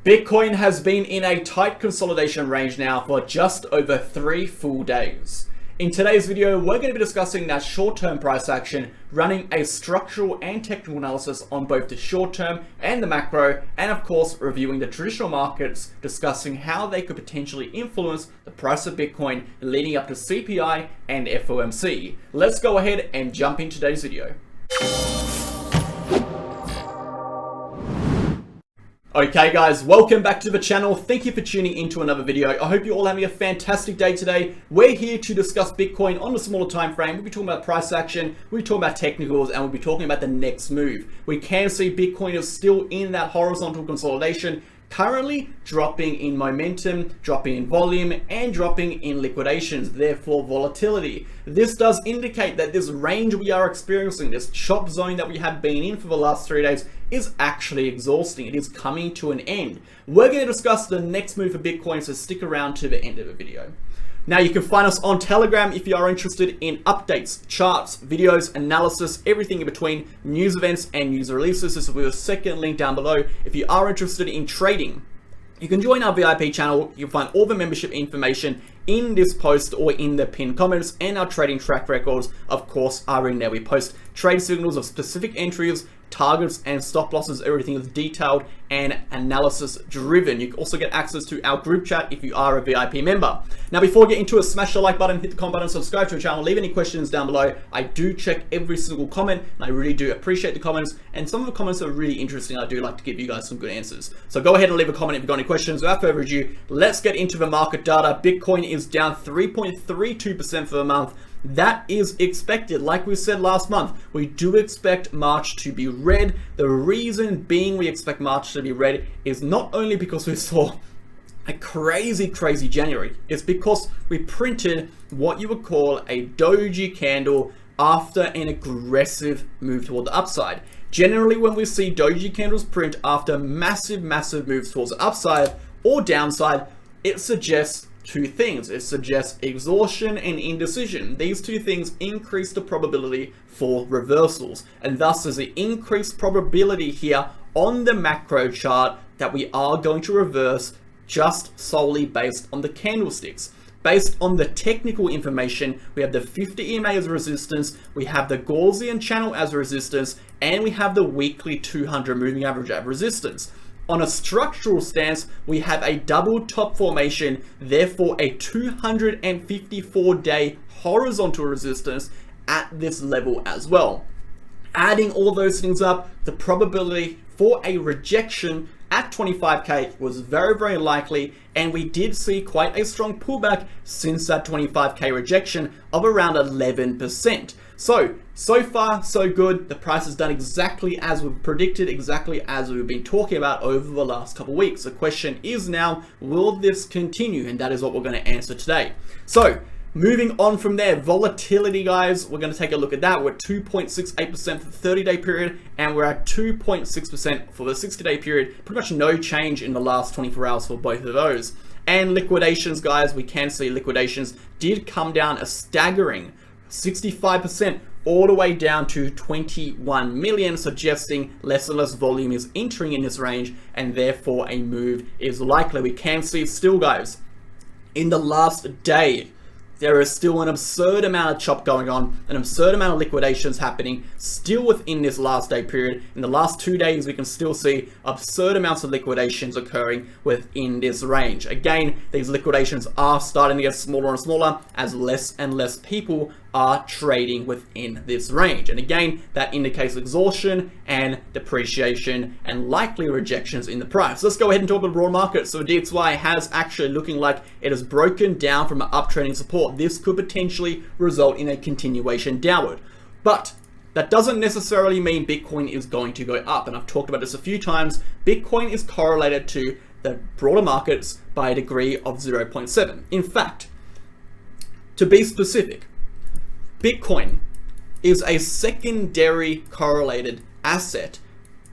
Bitcoin has been in a tight consolidation range now for just over 3 full days. In today's video, we're going to be discussing that short-term price action, running a structural and technical analysis on both the short-term and the macro, and of course, reviewing the traditional markets, discussing how they could potentially influence the price of Bitcoin leading up to CPI and FOMC. Let's go ahead and jump into today's video. Okay guys, welcome back to the channel. Thank you for tuning into another video. I hope you're all having a fantastic day today. We're here to discuss Bitcoin on a smaller time frame. We'll be talking about price action, we'll be talking about technicals, and we'll be talking about the next move. We can see Bitcoin is still in that horizontal consolidation, currently dropping in momentum, dropping in volume, and dropping in liquidations, therefore volatility. This does indicate that this range we are experiencing, this chop zone that we have been in for the last 3 days, is actually exhausting. It is coming to an end. We're going to discuss the next move for Bitcoin, so stick around to the end of the video. Now you can find us on Telegram if you are interested in updates, charts, videos, analysis, everything in between, news events and news releases. This will be the second link down below. If you are interested in trading, you can join our VIP channel. You'll find all the membership information in this post or in the pinned comments, and our trading track records, of course, are in there. We post trade signals of specific entries, targets and stop losses. Everything is detailed and analysis driven. You can also get access to our group chat if you are a VIP member. Now, before we get into it, smash the like button, hit the comment button, subscribe to the channel, leave any questions down below. I do check every single comment and I really do appreciate the comments, and some of the comments are really interesting. I do like to give you guys some good answers. So go ahead and leave a comment if you've got any questions. Without further ado, let's get into the market data. Bitcoin is down 3.32% for the month. That is expected. Like we said last month, we do expect March to be red. The reason being we expect March to be red is not only because we saw a crazy January, it's because we printed what you would call a doji candle after an aggressive move toward the upside. Generally, when we see doji candles print after massive moves towards the upside or downside, it suggests two things. It suggests exhaustion and indecision. These two things increase the probability for reversals, and thus there's an increased probability here on the macro chart that we are going to reverse just solely based on the candlesticks. Based on the technical information, we have the 50 EMA as resistance, we have the Gaussian channel as resistance, and we have the weekly 200 moving average as resistance. On a structural stance, we have a double top formation, therefore a 254-day horizontal resistance at this level as well. Adding all those things up, the probability for a rejection at 25k was very likely, and we did see quite a strong pullback since that 25k rejection of around 11%. So far so good. The price has done exactly as we've predicted, exactly as we've been talking about over the last couple of weeks. The question is now, will this continue? And that is what we're going to answer today. So moving on from there, volatility, guys, we're going to take a look at that. We're at 2.68% for the 30-day period, and we're at 2.6% for the 60-day period. Pretty much no change in the last 24 hours for both of those. And liquidations, guys, we can see liquidations did come down a staggering 65%, all the way down to 21 million, suggesting less and less volume is entering in this range, and therefore a move is likely. We can see still, guys, in the last day, there is still an absurd amount of chop going on, an absurd amount of liquidations happening still within this last day period. In the last 2 days, we can still see absurd amounts of liquidations occurring within this range. Again, these liquidations are starting to get smaller and smaller as less and less people are trading within this range. And again, that indicates exhaustion and depreciation and likely rejections in the price. Let's go ahead and talk about the broad market. So DXY has actually looking like it has broken down from an uptrending support. This could potentially result in a continuation downward. But that doesn't necessarily mean Bitcoin is going to go up. And I've talked about this a few times. Bitcoin is correlated to the broader markets by a degree of 0.7. In fact, to be specific, Bitcoin is a secondary correlated asset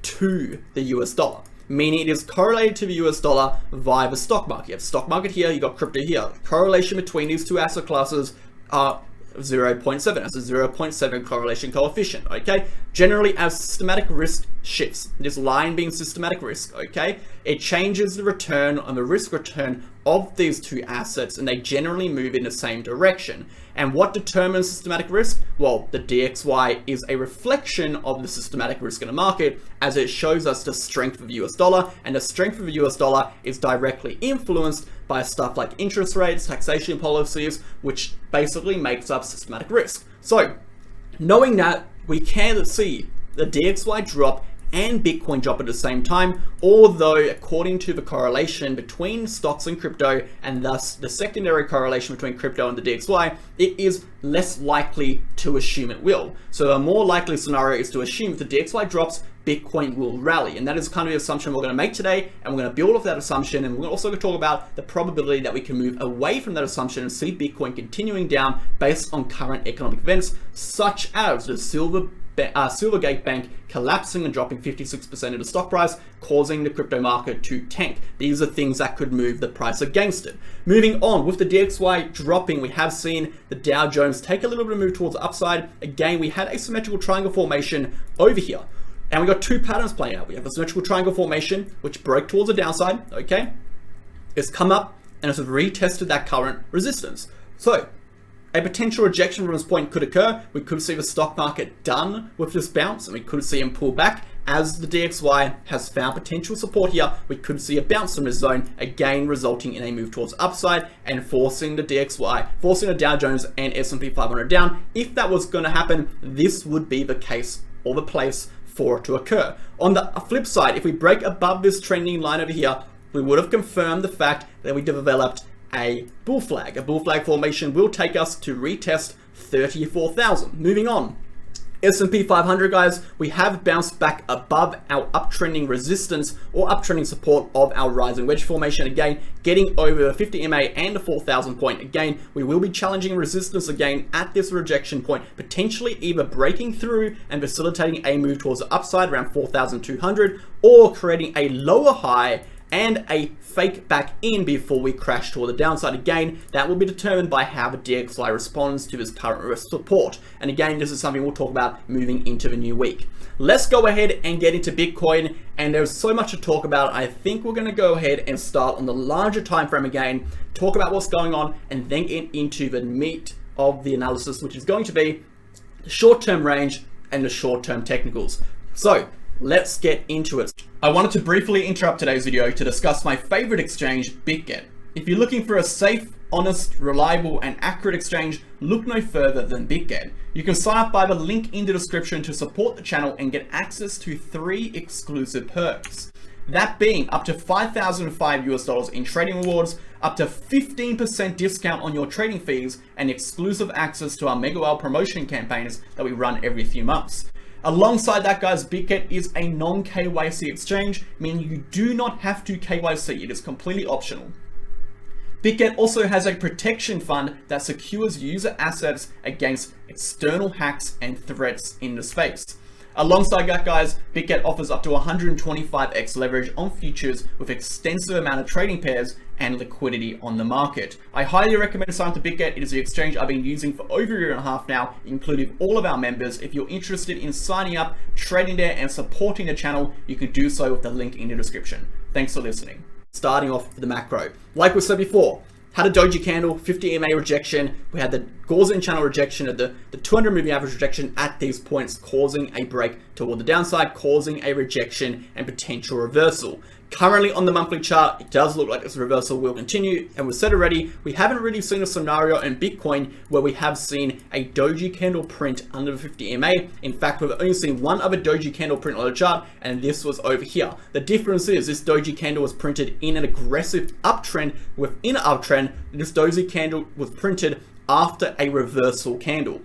to the US dollar, meaning it is correlated to the US dollar via the stock market. You have stock market here, you got crypto here. Correlation between these two asset classes are 0.7 as a 0.7 correlation coefficient, okay? Generally, as systematic risk shifts, this line being systematic risk, okay, it changes the return on the risk return of these two assets, and they generally move in the same direction. And what determines systematic risk? Well, the DXY is a reflection of the systematic risk in the market, as it shows us the strength of the US dollar, and the strength of the US dollar is directly influenced by stuff like interest rates, taxation policies, which basically makes up systematic risk. So, knowing that, we can see the DXY drop and Bitcoin drop at the same time, although according to the correlation between stocks and crypto, and thus the secondary correlation between crypto and the DXY, it is less likely to assume it will. So a more likely scenario is to assume if the DXY drops, Bitcoin will rally. And that is kind of the assumption we're going to make today, and we're going to build off that assumption, and we're also going to talk about the probability that we can move away from that assumption and see Bitcoin continuing down based on current economic events, such as the Silvergate Bank collapsing and dropping 56% of the stock price, causing the crypto market to tank. These are things that could move the price against it. Moving on, with the DXY dropping, we have seen the Dow Jones take a little bit of a move towards the upside. Again, we had a symmetrical triangle formation over here, and we got two patterns playing out. We have a symmetrical triangle formation, which broke towards the downside, okay? It's come up and it's retested that current resistance. So, a potential rejection from this point could occur. We could see the stock market done with this bounce, and we could see him pull back. As the DXY has found potential support here, we could see a bounce from this zone, again resulting in a move towards upside and forcing the DXY, forcing the Dow Jones and S&P 500 down. If that was going to happen, this would be the case or the place for it to occur. On the flip side, if we break above this trending line over here, we would have confirmed the fact that we developed a bull flag. A bull flag formation will take us to retest 34,000. Moving on, S&P 500, guys, we have bounced back above our uptrending resistance or uptrending support of our rising wedge formation. Again, getting over the 50 MA and the 4,000 point. Again, we will be challenging resistance again at this rejection point, potentially either breaking through and facilitating a move towards the upside around 4,200, or creating a lower high and a fake back in before we crash toward the downside. Again, that will be determined by how the DXY responds to this current support. And again, this is something we'll talk about moving into the new week. Let's go ahead and get into Bitcoin, and there's so much to talk about. I think we're going to go ahead and start on the larger time frame again, talk about what's going on, and then get into the meat of the analysis, which is going to be the short-term range and the short-term technicals. So let's get into it. I wanted to briefly interrupt today's video to discuss my favorite exchange, Bitget. If you're looking for a safe, honest, reliable, and accurate exchange, look no further than Bitget. You can sign up by the link in the description to support the channel and get access to 3 exclusive perks. That being up to $5,005 in trading rewards, up to 15% discount on your trading fees, and exclusive access to our MegaWhale promotion campaigns that we run every few months. Alongside that, guys, Bitget is a non-KYC exchange, meaning you do not have to KYC. It is completely optional. Bitget also has a protection fund that secures user assets against external hacks and threats in the space. Alongside that, guys, Bitget offers up to 125x leverage on futures with extensive amount of trading pairs and liquidity on the market. I highly recommend signing up to Bitget. It is the exchange I've been using for over a year and a half now, including all of our members. If you're interested in signing up, trading there, and supporting the channel, you can do so with the link in the description. Thanks for listening. Starting off with the macro. Like we said before, had a doji candle, 50 EMA rejection. We had the Gaussian channel rejection at the 200 moving average rejection at these points, causing a break toward the downside, causing a rejection and potential reversal. Currently on the monthly chart, it does look like this reversal will continue. And we said already, we haven't really seen a scenario in Bitcoin where we have seen a doji candle print under the 50 EMA. In fact, we've only seen one other doji candle print on the chart, and this was over here. The difference is this doji candle was printed in an aggressive uptrend within an uptrend. This doji candle was printed after a reversal candle.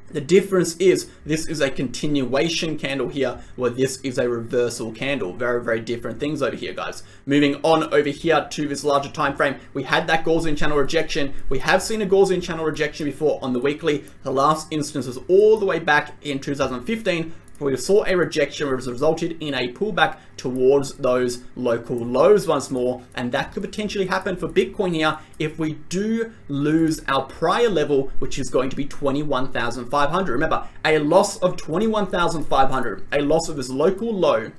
The difference is this is a continuation candle here, where this is a reversal candle. Very, very different things over here, guys. Moving on over here to this larger time frame, we had that Gaussian channel rejection. We have seen a Gaussian channel rejection before on the weekly. The last instance was all the way back in 2015, we saw a rejection which has resulted in a pullback towards those local lows once more, and that could potentially happen for Bitcoin here if we do lose our prior level, which is going to be 21,500. Remember, a loss of 21,500, a loss of this local low,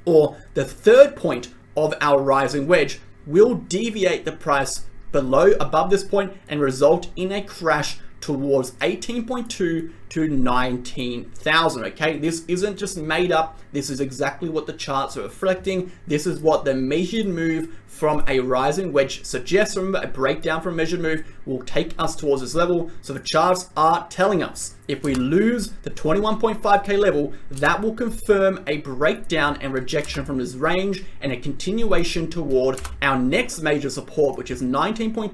or the third point of our rising wedge, will deviate the price above this point and result in a crash towards 18.2 to 19,000. Okay, this isn't just made up. This is exactly what the charts are reflecting. This is what the measured move from a rising wedge suggests. Remember, a breakdown from measured move will take us towards this level. So the charts are telling us if we lose the 21.5k level, that will confirm a breakdown and rejection from this range and a continuation toward our next major support, which is 19.2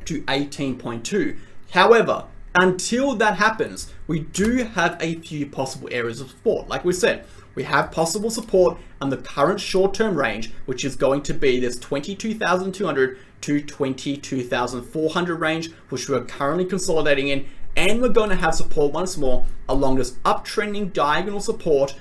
to 18.2. However, until that happens, we do have a few possible areas of support. Like we said, we have possible support on the current short-term range, which is going to be this 22,200 to 22,400 range, which we're currently consolidating in. And we're going to have support once more along this uptrending diagonal support,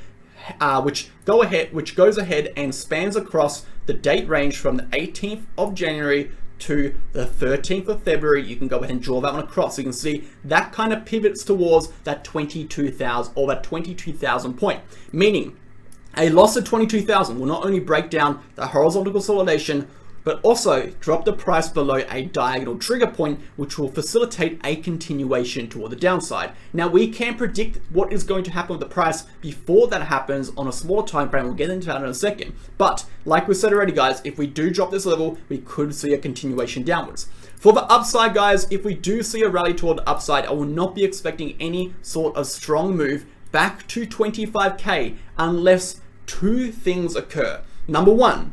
which goes ahead and spans across the date range from the 18th of January to the 13th of February. You can go ahead and draw that one across. So you can see that kind of pivots towards that 22,000 or that 22,000 point, meaning a loss of 22,000 will not only break down the horizontal consolidation, but also drop the price below a diagonal trigger point, which will facilitate a continuation toward the downside. Now, we can predict what is going to happen with the price before that happens on a smaller time frame. We'll get into that in a second. But like we said already, guys, if we do drop this level, we could see a continuation downwards. For the upside, guys, if we do see a rally toward the upside, I will not be expecting any sort of strong move back to 25k unless two things occur. Number one,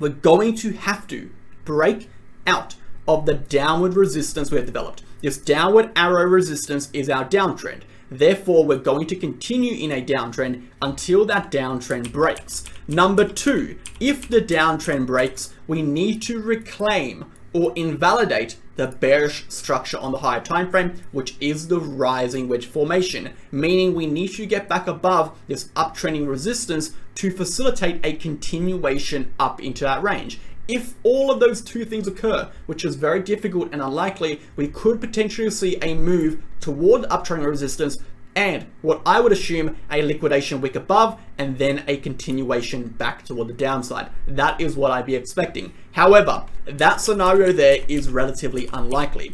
we're going to have to break out of the downward resistance we have developed. This downward arrow resistance is our downtrend. Therefore, we're going to continue in a downtrend until that downtrend breaks. Number two, if the downtrend breaks, we need to reclaim or invalidate the bearish structure on the higher time frame, which is the rising wedge formation, meaning we need to get back above this uptrending resistance to facilitate a continuation up into that range. If all of those two things occur, which is very difficult and unlikely, we could potentially see a move toward uptrending resistance and what I would assume a liquidation wick above and then a continuation back toward the downside. That is what I'd be expecting. However, that scenario there is relatively unlikely.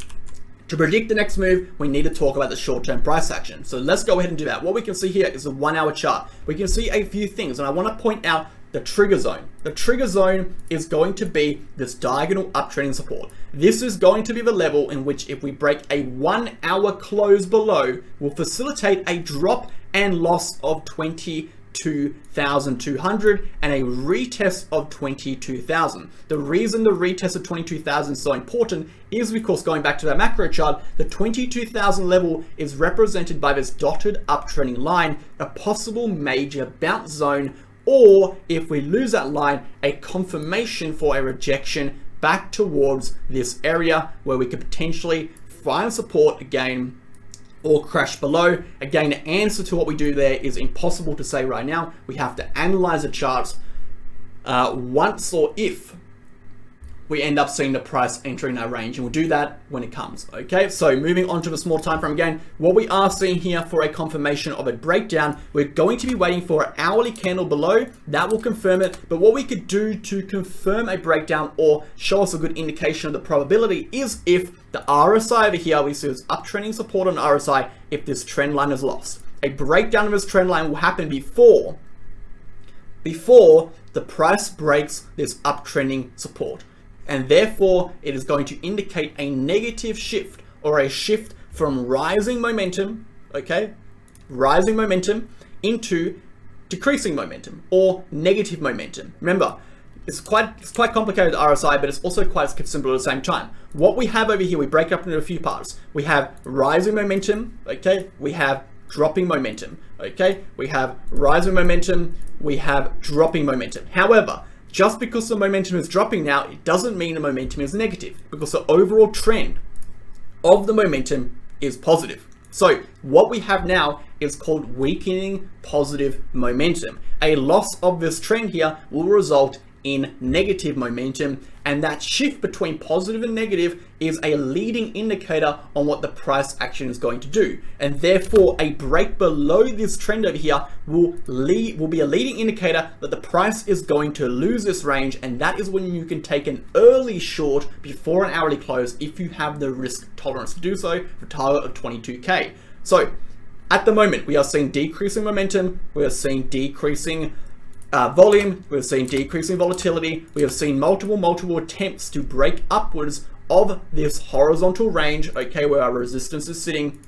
To predict the next move, we need to talk about the short-term price action. So let's go ahead and do that. What we can see here is a 1 hour chart. We can see a few things, and I want to point out the trigger zone. The trigger zone is going to be this diagonal uptrending support. This is going to be the level in which if we break a 1 hour close below, will facilitate a drop and loss of 22,200 and a retest of 22,000. The reason the retest of 22,000 is so important is because, going back to that macro chart, the 22,000 level is represented by this dotted uptrending line, a possible major bounce zone, or if we lose that line, a confirmation for a rejection back towards this area where we could potentially find support again or crash below. Again, the answer to what we do there is impossible to say right now. We have to analyze the charts once or if we end up seeing the price entering that range, and we'll do that when it comes. Okay, so moving on to the small time frame again, what we are seeing here for a confirmation of a breakdown, we're going to be waiting for an hourly candle below that will confirm it. But what we could do to confirm a breakdown or show us a good indication of the probability is if the RSI over here, we see this uptrending support on the RSI. If this trend line is lost, a breakdown of this trend line will happen before the price breaks this uptrending support. And therefore, it is going to indicate a negative shift or a shift from rising momentum, okay, rising momentum into decreasing momentum or negative momentum. Remember, it's quite complicated, the RSI, but it's also quite simple at the same time. What we have over here, we break up into a few parts. We have rising momentum, okay, we have dropping momentum, okay, we have rising momentum, we have dropping momentum. However, just because the momentum is dropping now, it doesn't mean the momentum is negative, because the overall trend of the momentum is positive. So what we have now is called weakening positive momentum. A loss of this trend here will result in negative momentum, and that shift between positive and negative is a leading indicator on what the price action is going to do, and therefore a break below this trend over here will be a leading indicator that the price is going to lose this range, and that is when you can take an early short before an hourly close if you have the risk tolerance to do so, for a target of 22k. So at the moment we are seeing decreasing momentum, we are seeing decreasing volume, we've seen decreasing volatility, we have seen multiple attempts to break upwards of this horizontal range, okay, where our resistance is sitting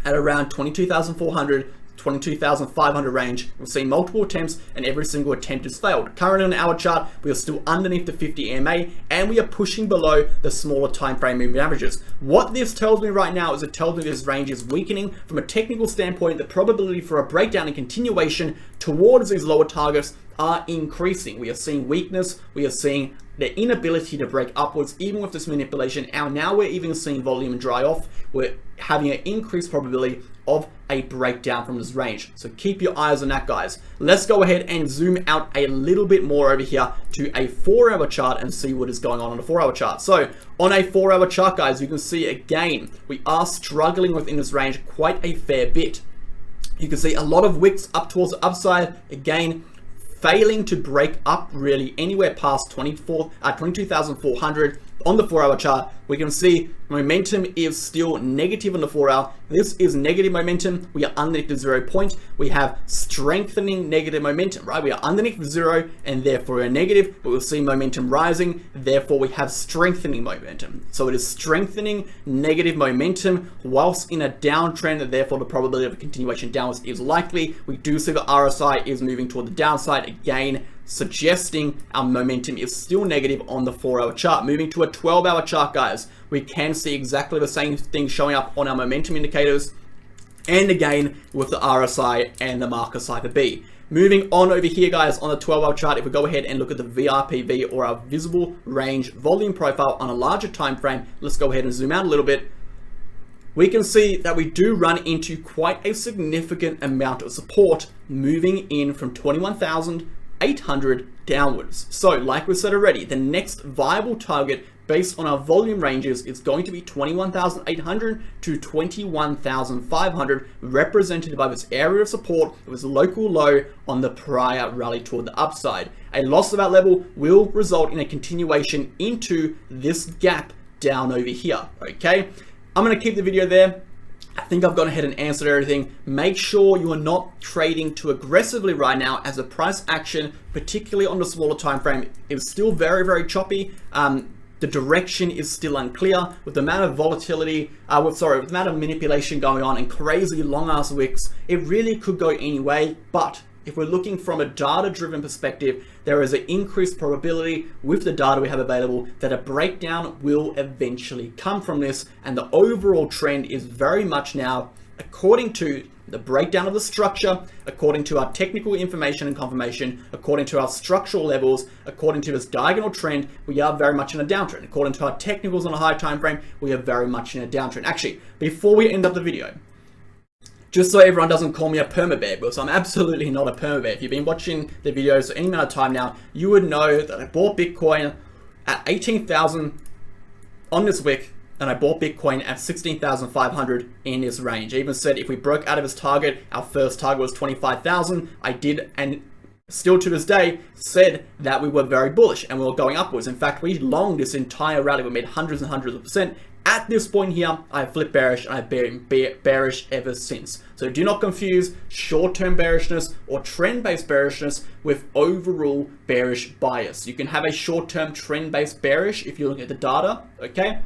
at around 22,400, 22,500 range. We've seen multiple attempts and every single attempt has failed. Currently on our chart, we are still underneath the 50 EMA and we are pushing below the smaller time frame moving averages. What this tells me right now is it tells me this range is weakening. From a technical standpoint, the probability for a breakdown and continuation towards these lower targets are increasing. We are seeing weakness, we are seeing the inability to break upwards even with this manipulation, and now we're even seeing volume dry off. We're having an increased probability of a breakdown from this range. So keep your eyes on that, guys. Let's go ahead and zoom out a little bit more over here to a 4-hour chart and see what is going on a 4-hour chart. So on a 4-hour chart, guys, you can see again, we are struggling within this range quite a fair bit. You can see a lot of wicks up towards the upside, again, failing to break up really anywhere past 22,400 on the 4-hour chart. We can see momentum is still negative on the 4-hour. This is negative momentum. We are underneath the 0 point. We have strengthening negative momentum, right? We are underneath the 0 and therefore we're negative, but we'll see momentum rising. Therefore we have strengthening momentum. So it is strengthening negative momentum whilst in a downtrend, and therefore the probability of a continuation downwards is likely. We do see the RSI is moving toward the downside again, suggesting our momentum is still negative on the 4-hour chart. Moving to a 12-hour chart, guys, we can see exactly the same thing showing up on our momentum indicators, and again with the RSI and the marker cipher B. Moving on over here, guys, on the 12-hour chart, if we go ahead and look at the VRPV, or our visible range volume profile on a larger time frame, let's go ahead and zoom out a little bit. We can see that we do run into quite a significant amount of support moving in from 21,800 downwards. So like we said already, the next viable target based on our volume ranges is going to be 21,800 to 21,500, represented by this area of support. It was a local low on the prior rally toward the upside. A loss of that level will result in a continuation into this gap down over here, okay? I'm going to keep the video there. I think I've gone ahead and answered everything. Make sure you are not trading too aggressively right now, as the price action, particularly on the smaller time frame, is still very choppy. The direction is still unclear with the amount of volatility, with the amount of manipulation going on and crazy long ass wicks. It really could go any way, but if we're looking from a data-driven perspective, there is an increased probability with the data we have available that a breakdown will eventually come from this, and the overall trend is very much now, according to the breakdown of the structure, according to our technical information and confirmation, according to our structural levels, according to this diagonal trend, we are very much in a downtrend. According to our technicals on a high time frame, we are very much in a downtrend. Actually, before we end up the video, just so everyone doesn't call me a perma-bear, because I'm absolutely not a perma-bear. If you've been watching the videos for any amount of time now, you would know that I bought Bitcoin at 18,000 on this wick, and I bought Bitcoin at 16,500 in this range. I even said if we broke out of this target, our first target was 25,000. I did, and still to this day, said that we were very bullish and we were going upwards. In fact, we longed this entire rally. We made hundreds and hundreds of percent. At this point here, I flipped bearish, and I've been bearish ever since. So do not confuse short-term bearishness or trend-based bearishness with overall bearish bias. You can have a short-term trend-based bearish if you're looking at the data, okay?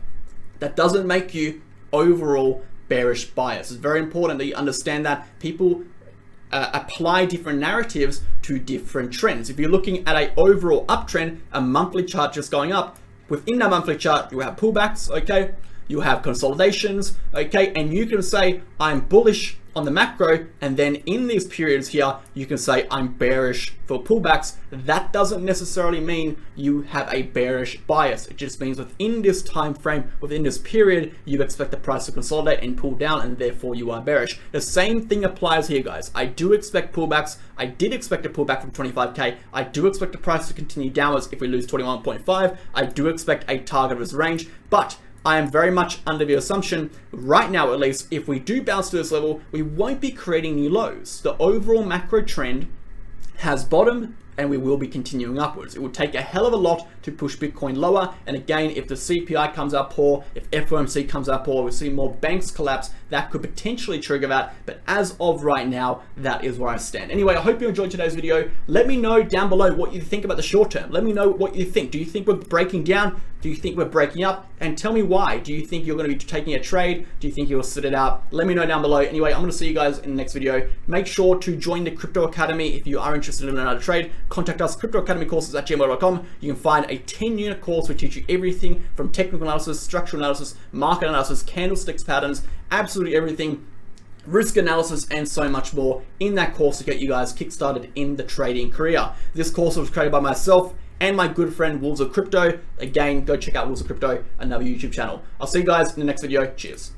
That doesn't make you overall bearish bias. It's very important that you understand that people apply different narratives to different trends. If you're looking at an overall uptrend, a monthly chart just going up, within that monthly chart, you have pullbacks, okay? You have consolidations, okay? And you can say, I'm bullish on the macro, and then in these periods here, you can say I'm bearish for pullbacks. That doesn't necessarily mean you have a bearish bias. It just means within this time frame, within this period, you expect the price to consolidate and pull down, and therefore you are bearish. The same thing applies here, guys. I do expect pullbacks. I did expect a pullback from 25K. I do expect the price to continue downwards if we lose 21.5. I do expect a target of this range, but I am very much under the assumption, right now at least, if we do bounce to this level, we won't be creating new lows. The overall macro trend has bottomed, and we will be continuing upwards. It would take a hell of a lot to push Bitcoin lower. And again, if the CPI comes out poor, if FOMC comes out poor, we see more banks collapse, that could potentially trigger that. But as of right now, that is where I stand. Anyway, I hope you enjoyed today's video. Let me know down below what you think about the short term. Let me know what you think. Do you think we're breaking down? Do you think we're breaking up? And tell me why. Do you think you're going to be taking a trade? Do you think you'll sit it out? Let me know down below. Anyway, I'm going to see you guys in the next video. Make sure to join the Crypto Academy if you are interested in learning how to trade. Contact us, cryptoacademycourses@gmail.com. You can find a 10-unit course which teach you everything from technical analysis, structural analysis, market analysis, candlesticks patterns, absolutely everything, risk analysis, and so much more in that course to get you guys kickstarted in the trading career. This course was created by myself and my good friend Wolves of Crypto. Again, go check out Wolves of Crypto, another YouTube channel. I'll see you guys in the next video. Cheers.